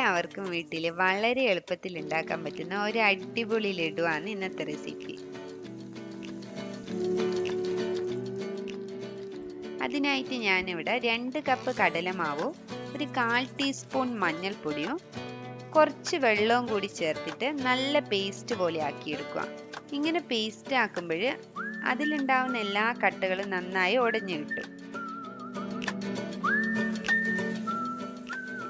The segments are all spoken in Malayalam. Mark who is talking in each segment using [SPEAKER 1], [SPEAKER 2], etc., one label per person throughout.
[SPEAKER 1] എല്ലാവർക്കും വീട്ടിൽ വളരെ എളുപ്പത്തിൽ ഉണ്ടാക്കാൻ പറ്റുന്ന ഒരു അടിപൊളി ലഡുവാണ് ഇന്നത്തെ റെസിപ്പി. അതിനായിട്ട് ഞാനിവിടെ 2 കപ്പ് കടലമാവും, ഒരു 1/4 ടീസ്പൂൺ മഞ്ഞൾപ്പൊടിയും കുറച്ച് വെള്ളവും കൂടി ചേർത്തിട്ട് നല്ല പേസ്റ്റ് പോലെ ആക്കിയെടുക്കുക. ഇങ്ങനെ പേസ്റ്റ് ആക്കുമ്പോൾ അതിലുണ്ടാവുന്ന എല്ലാ കട്ടകളും നന്നായി ഉടഞ്ഞു കിട്ടും.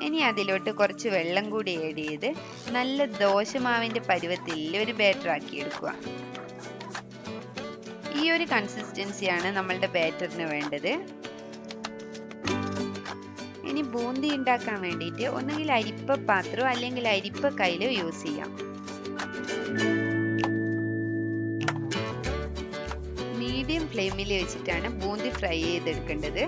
[SPEAKER 1] ഇനി അതിലോട്ട് കുറച്ച് വെള്ളം കൂടി ആഡ് ചെയ്ത് നല്ല ദോശമാവിൻ്റെ പരുവത്തിൽ ഒരു ബാറ്റർ ആക്കിയെടുക്കുക. ഈ ഒരു കൺസിസ്റ്റൻസിയാണ് നമ്മളുടെ ബാറ്ററിന് വേണ്ടത്. ഇനി ബൂന്തി ഉണ്ടാക്കാൻ വേണ്ടിയിട്ട് ഒന്നുകിൽ അരിപ്പ പാത്രമോ അല്ലെങ്കിൽ അരിപ്പ കയ്യിലോ യൂസ് ചെയ്യാം. മീഡിയം ഫ്ലെയിമിൽ വെച്ചിട്ടാണ് ബൂന്തി ഫ്രൈ ചെയ്തെടുക്കേണ്ടത്.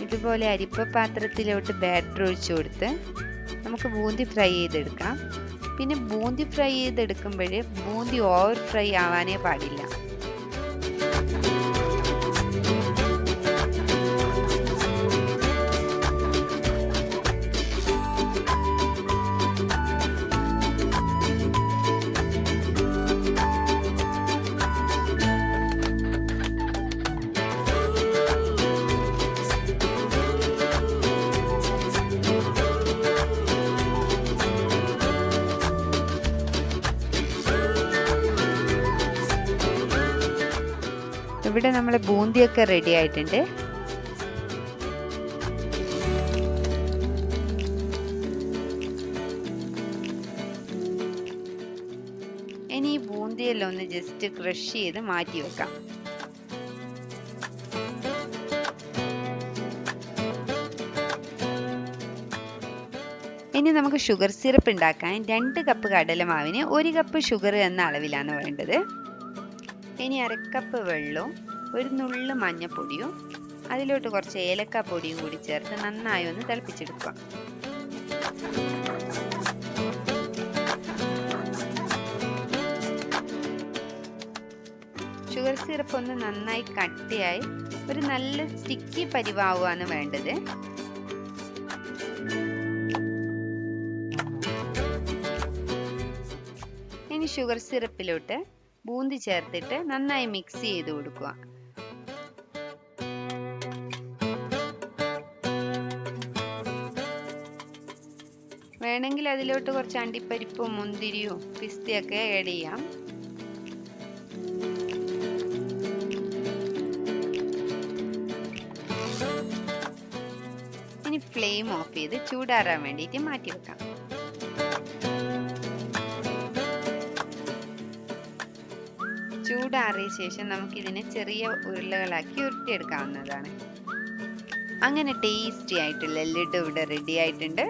[SPEAKER 1] ഇതുപോലെ അരിപ്പ പാത്രത്തിലോട്ട് ബാറ്റർ ഒഴിച്ചു കൊടുത്ത് നമുക്ക് ബൂന്തി ഫ്രൈ ചെയ്തെടുക്കാം. പിന്നെ ബൂന്തി ഫ്രൈ ചെയ്തെടുക്കുമ്പോൾ ബൂന്തി ഓവർ ഫ്രൈ ആവാനേ പാടില്ല. ഇവിടെ നമ്മളെ ബൂന്തിയൊക്കെ റെഡി ആയിട്ടുണ്ട്. ഇനി ഈ ബൂന്തിയെല്ലാം ഒന്ന് ജസ്റ്റ് ക്രഷ് ചെയ്ത് മാറ്റി വെക്കാം. ഇനി നമുക്ക് ഷുഗർ സിറപ്പ് ഉണ്ടാക്കാൻ 2 കപ്പ് കടലമാവിന് 1 കപ്പ് ഷുഗർ എന്ന അളവിലാണ് വേണ്ടത്. ഇനി 1/2 കപ്പ് വെള്ളവും ഒരു നുള്ളു മഞ്ഞപ്പൊടിയും അതിലോട്ട് കുറച്ച് ഏലക്ക പൊടിയും കൂടി ചേർത്ത് നന്നായി ഒന്ന് തിളപ്പിച്ചെടുക്കുക. ഷുഗർ സിറപ്പ് ഒന്ന് നന്നായി കട്ടിയായി ഒരു നല്ല സ്റ്റിക്കി പരിവാവുകയാണ് വേണ്ടത്. ഇനി ഷുഗർ സിറപ്പിലോട്ട് ബൂന്തി ചേർത്തിട്ട് നന്നായി മിക്സ് ചെയ്ത് കൊടുക്കുക. വേണമെങ്കിൽ അതിലോട്ട് കുറച്ച് അണ്ടിപ്പരിപ്പും മുന്തിരിയും പിസ്തയൊക്കെ ആഡ് ചെയ്യാം. ഇനി ഫ്ലെയിം ഓഫ് ചെയ്ത് ചൂടാറാൻ വേണ്ടിയിട്ട് മാറ്റി വെക്കാം. ചൂടാറിയ ശേഷം നമുക്കിതിനെ ചെറിയ ഉരുളകളാക്കി ഉരുട്ടിയെടുക്കാവുന്നതാണ്. അങ്ങനെ ടേസ്റ്റി ആയിട്ടുള്ള ലഡു ഇവിടെ റെഡി ആയിട്ടുണ്ട്.